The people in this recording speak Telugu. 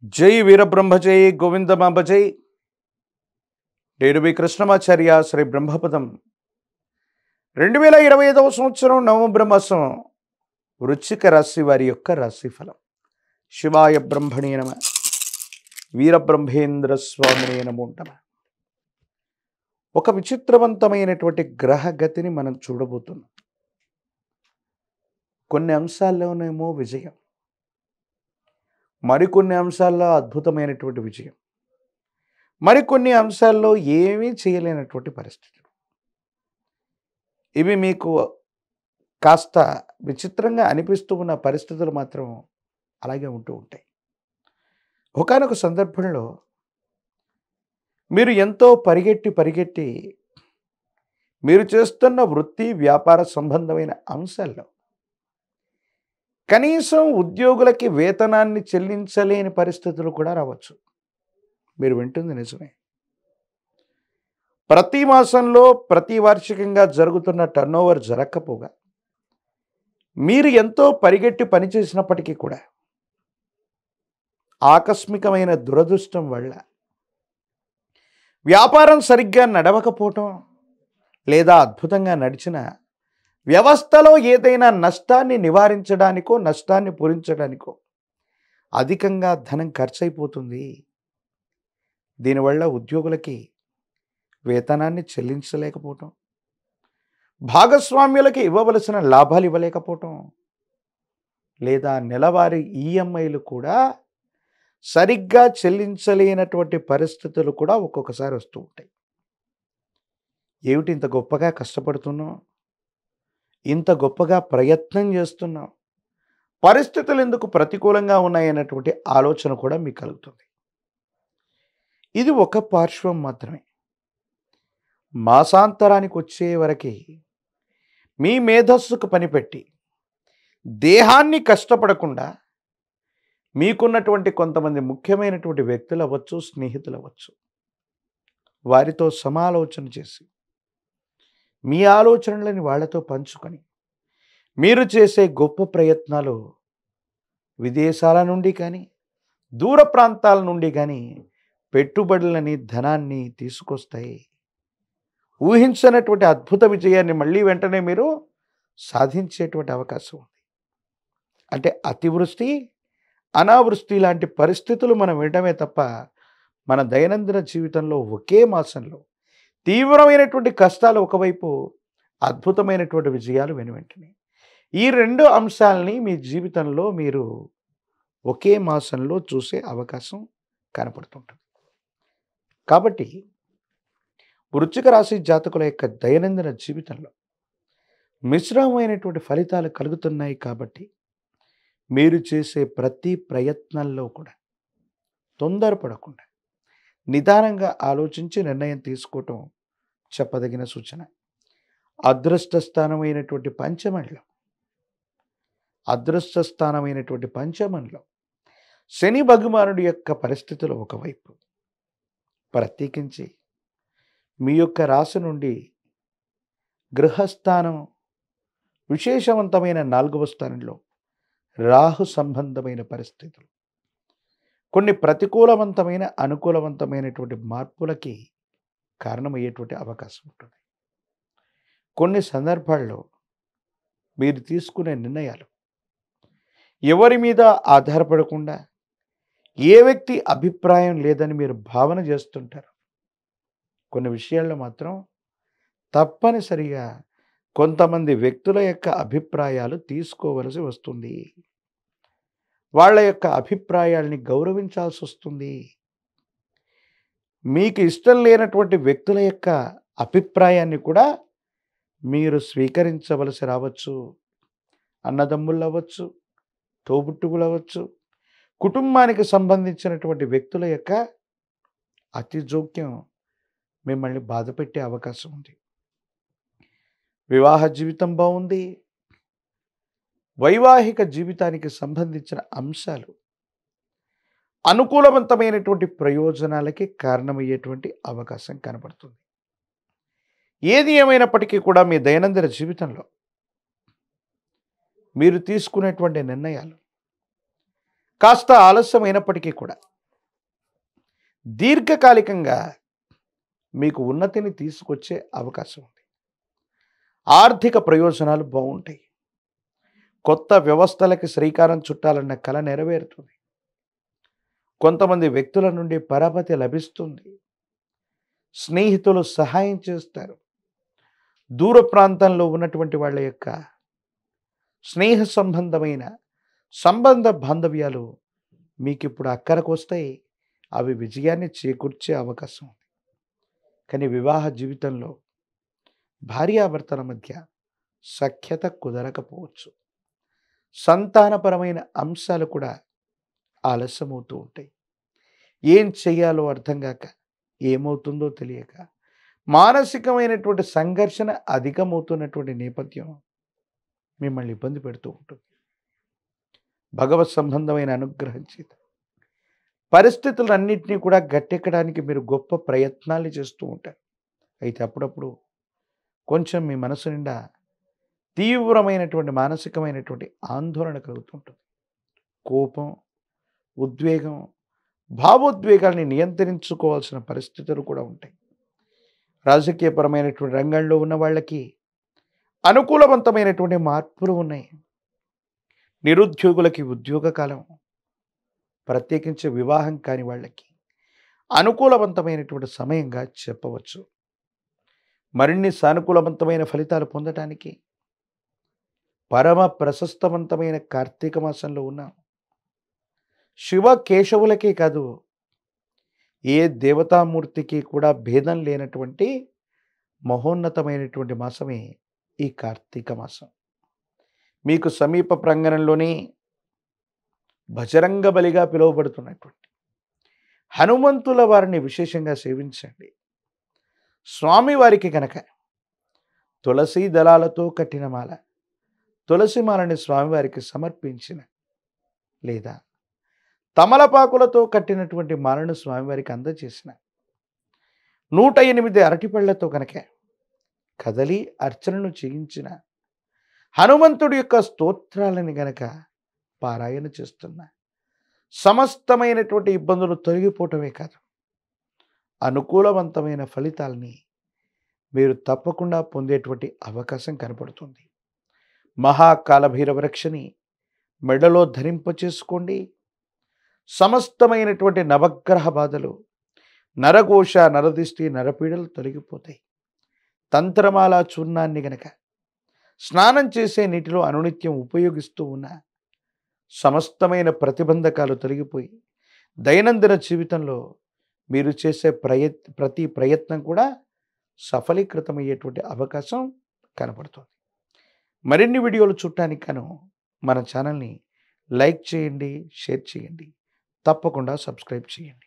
జై వీరబ్రహ్మ జై గోవిందమాంబ జై. నేను మీ కృష్ణమాచార్య శ్రీ బ్రహ్మపదం. 2025 సంవత్సరం నవంబర్ మాసం వృశ్చిక రాశి వారి యొక్క రాశిఫలం. శివాయ బ్రహ్మణే నమ, వీరబ్రహ్మేంద్ర స్వామినే నమో నమః. ఒక విచిత్రవంతమైనటువంటి గ్రహగతిని మనం చూడబోతున్నాం. కొన్ని అంశాల్లోనేమో విజయం, మరికొన్ని అంశాల్లో అద్భుతమైనటువంటి విజయం, మరికొన్ని అంశాల్లో ఏమీ చేయలేనటువంటి పరిస్థితులు. ఇవి మీకు కాస్త విచిత్రంగా అనిపిస్తూ ఉన్న పరిస్థితులు మాత్రం అలాగే ఉంటూ ఉంటాయి. ఒకానొక సందర్భంలో మీరు ఎంతో పరిగెట్టి మీరు చేస్తున్న వృత్తి వ్యాపార సంబంధమైన అంశాల్లో కనీసం ఉద్యోగులకి వేతనాన్ని చెల్లించలేని పరిస్థితులు కూడా రావచ్చు. మీరు వింటుంది నిజమే. ప్రతి మాసంలో ప్రతి వార్షికంగా జరుగుతున్న టర్నోవర్ జరగకపోగా మీరు ఎంతో పరిగెట్టి పనిచేసినప్పటికీ కూడా ఆకస్మికమైన దురదృష్టం వల్ల వ్యాపారం సరిగ్గా నడవకపోవటం, లేదా అద్భుతంగా నడిచిన వ్యవస్థలో ఏదైనా నష్టాన్ని నివారించడానికో నష్టాన్ని పూరించడానికో అధికంగా ధనం ఖర్చు అయిపోతుంది. దీనివల్ల ఉద్యోగులకి వేతనాన్ని చెల్లించలేకపోవటం, భాగస్వామ్యులకి ఇవ్వవలసిన లాభాలు ఇవ్వలేకపోవటం, లేదా నెలవారీ ఈఎంఐలు కూడా సరిగ్గా చెల్లించలేనటువంటి పరిస్థితులు కూడా ఒక్కొక్కసారి వస్తూ ఉంటాయి. ఏమిటి ఇంత గొప్పగా కష్టపడుతున్నాం, ఇంత గొప్పగా ప్రయత్నం చేస్తున్నాం, పరిస్థితులు ఎందుకు ప్రతికూలంగా ఉన్నాయన్నటువంటి ఆలోచన కూడా మీకు కలుగుతుంది. ఇది ఒక పార్శ్వం మాత్రమే. మాసాంతరానికి వచ్చే వరకు మీ మేధస్సుకు పనిపెట్టి దేహాన్ని కష్టపడకుండా మీకున్నటువంటి కొంతమంది ముఖ్యమైనటువంటి వ్యక్తులు అవ్వచ్చు, స్నేహితులు అవ్వచ్చు, వారితో సమాలోచన చేసి మీ ఆలోచనలని వాళ్ళతో పంచుకొని మీరు చేసే గొప్ప ప్రయత్నాలు విదేశాల నుండి కానీ దూర ప్రాంతాల నుండి కానీ పెట్టుబడులని ధనాన్ని తీసుకొస్తాయి. ఊహించనటువంటి అద్భుత విజయాన్ని మళ్ళీ వెంటనే మీరు సాధించేటువంటి అవకాశం ఉంది. అంటే అతివృష్టి అనావృష్టి లాంటి పరిస్థితులు మనం వినడమే తప్ప మన దైనందిన జీవితంలో ఒకే మాసంలో తీవ్రమైనటువంటి కష్టాలు ఒకవైపు, అద్భుతమైనటువంటి విజయాలు వెనువెంటనే, ఈ రెండు అంశాలని మీ జీవితంలో మీరు ఒకే మాసంలో చూసే అవకాశం కనపడుతుంటుంది. కాబట్టి వృశ్చిక రాశి జాతకుల యొక్క దైనందిన జీవితంలో మిశ్రమమైనటువంటి ఫలితాలు కలుగుతున్నాయి. కాబట్టి మీరు చేసే ప్రతి ప్రయత్నంలో కూడా తొందరపడకుండా నిదానంగా ఆలోచించి నిర్ణయం తీసుకోవటం చెప్పదగిన సూచన. అదృష్ట స్థానమైనటువంటి పంచమంలో శని భగవానుడి యొక్క పరిస్థితులు ఒకవైపు, ప్రత్యేకించి మీ యొక్క రాశి నుండి గృహస్థానం విశేషవంతమైన 4వ స్థానంలో రాహు సంబంధమైన పరిస్థితులు కొన్ని ప్రతికూలవంతమైన అనుకూలవంతమైనటువంటి మార్పులకి కారణమయ్యేటువంటి అవకాశం ఉంటుంది. కొన్ని సందర్భాల్లో మీరు తీసుకునే నిర్ణయాలు ఎవరి మీద ఆధారపడకుండా, ఏ వ్యక్తి అభిప్రాయం లేదని మీరు భావన చేస్తుంటారు. కొన్ని విషయాల్లో మాత్రం తప్పనిసరిగా కొంతమంది వ్యక్తుల యొక్క అభిప్రాయాలు తీసుకోవలసి వస్తుంది. వాళ్ళ యొక్క అభిప్రాయాల్ని గౌరవించాల్సి వస్తుంది. మీకు ఇష్టం లేనటువంటి వ్యక్తుల యొక్క అభిప్రాయాన్ని కూడా మీరు స్వీకరించవలసి రావచ్చు. అన్నదమ్ములు అవ్వచ్చు, తోబుట్టువులు అవ్వచ్చు, కుటుంబానికి సంబంధించినటువంటి వ్యక్తుల యొక్క అతి జోక్యం మిమ్మల్ని బాధపెట్టే అవకాశం ఉంది. వివాహ జీవితం బాగుంది, వైవాహిక జీవితానికి సంబంధించిన అంశాలు అనుకూలవంతమైనటువంటి ప్రయోజనాలకి కారణమయ్యేటువంటి అవకాశం కనబడుతుంది. ఏది ఏమైనప్పటికీ కూడా మీ దైనందిన జీవితంలో మీరు తీసుకునేటువంటి నిర్ణయాలు కాస్త ఆలస్యమైనప్పటికీ కూడా దీర్ఘకాలికంగా మీకు ఉన్నతిని తీసుకొచ్చే అవకాశం ఉంది. ఆర్థిక ప్రయోజనాలు బాగుంటాయి. కొత్త వ్యవస్థలకి శ్రీకారం చుట్టాలన్న కల నెరవేరుతుంది. కొంతమంది వ్యక్తుల నుండి పరపతి లభిస్తుంది. స్నేహితులు సహాయం చేస్తారు. దూర ప్రాంతంలో ఉన్నటువంటి వాళ్ళ యొక్క స్నేహ సంబంధమైన సంబంధ బాంధవ్యాలు మీకు ఇప్పుడు అక్కరకు వస్తాయి. అవి విజయాన్ని చేకూర్చే అవకాశం ఉంది. కానీ వివాహ జీవితంలో భార్యాభర్తల మధ్య సఖ్యత కుదరకపోవచ్చు. సంతానపరమైన అంశాలు కూడా ఆలస్యమవుతూ ఉంటాయి. ఏం చెయ్యాలో అర్థం కాక, ఏమవుతుందో తెలియక మానసికమైనటువంటి సంఘర్షణ అధికమవుతున్నటువంటి నేపథ్యం మిమ్మల్ని ఇబ్బంది పెడుతూ ఉంటుంది. భగవత్ సంబంధమైన అనుగ్రహం చేత పరిస్థితులన్నింటినీ కూడా గట్టెక్కడానికి మీరు గొప్ప ప్రయత్నాలు చేస్తూ ఉంటారు. అయితే అప్పుడప్పుడు కొంచెం మీ మనసు నిండా తీవ్రమైనటువంటి మానసికమైనటువంటి ఆందోళన కలుగుతుంటుంది. కోపం, ఉద్వేగం, భావోద్వేగాల్ని నియంత్రించుకోవాల్సిన పరిస్థితులు కూడా ఉంటాయి. రాజకీయపరమైనటువంటి రంగంలో ఉన్న వాళ్ళకి అనుకూలవంతమైనటువంటి మార్పులు ఉన్నాయి. నిరుద్యోగులకి ఉద్యోగ కాలం, ప్రత్యేకించి వివాహం కాని వాళ్ళకి అనుకూలవంతమైనటువంటి సమయంగా చెప్పవచ్చు. మరిన్ని సానుకూలవంతమైన ఫలితాలు పొందటానికి పరమ ప్రశస్తవంతమైన కార్తీక మాసంలో ఉన్నాం. శివ కేశవులకే కాదు, ఏ దేవతామూర్తికి కూడా భేదం లేనటువంటి మహోన్నతమైనటువంటి మాసమే ఈ కార్తీక మాసం. మీకు సమీప ప్రాంగణంలోనే బజరంగ బలిగా పిలువబడుతున్నటువంటి హనుమంతుల వారిని విశేషంగా సేవించండి. స్వామివారికి కనుక తులసి దళాలతో కట్టిన మాల, తులసి మాలని స్వామివారికి సమర్పించిన, లేదా తమలపాకులతో కట్టినటువంటి మాలను స్వామివారికి అందజేసిన, 108 అరటిపళ్లతో కనుక కదలి అర్చనను చేయించిన, హనుమంతుడి యొక్క స్తోత్రాలని గనక పారాయణ చేస్తున్న, సమస్తమైనటువంటి ఇబ్బందులు తొలగిపోవటమే కాదు, అనుకూలవంతమైన ఫలితాలని మీరు తప్పకుండా పొందేటువంటి అవకాశం కనపడుతుంది. మహాకాలభైరవ రక్షని మెడలో ధరింపచేసుకోండి. సమస్తమైనటువంటి నవగ్రహ బాధలు, నరఘోష, నరదిష్టి, నరపీడలు తొలగిపోతాయి. తంత్రమాల చూర్ణాన్ని గనక స్నానం చేసే నీటిలో అనునిత్యం ఉపయోగిస్తూ ఉన్న సమస్తమైన ప్రతిబంధకాలు తొలగిపోయి దైనందిన జీవితంలో మీరు చేసే ప్రతి ప్రయత్నం కూడా సఫలీకృతమయ్యేటువంటి అవకాశం కనపడుతుంది. మరిన్ని వీడియోలు చూడటానికి గాను మన ఛానల్ని లైక్ చేయండి, షేర్ చేయండి, తప్పకుండా సబ్స్క్రైబ్ చేయండి.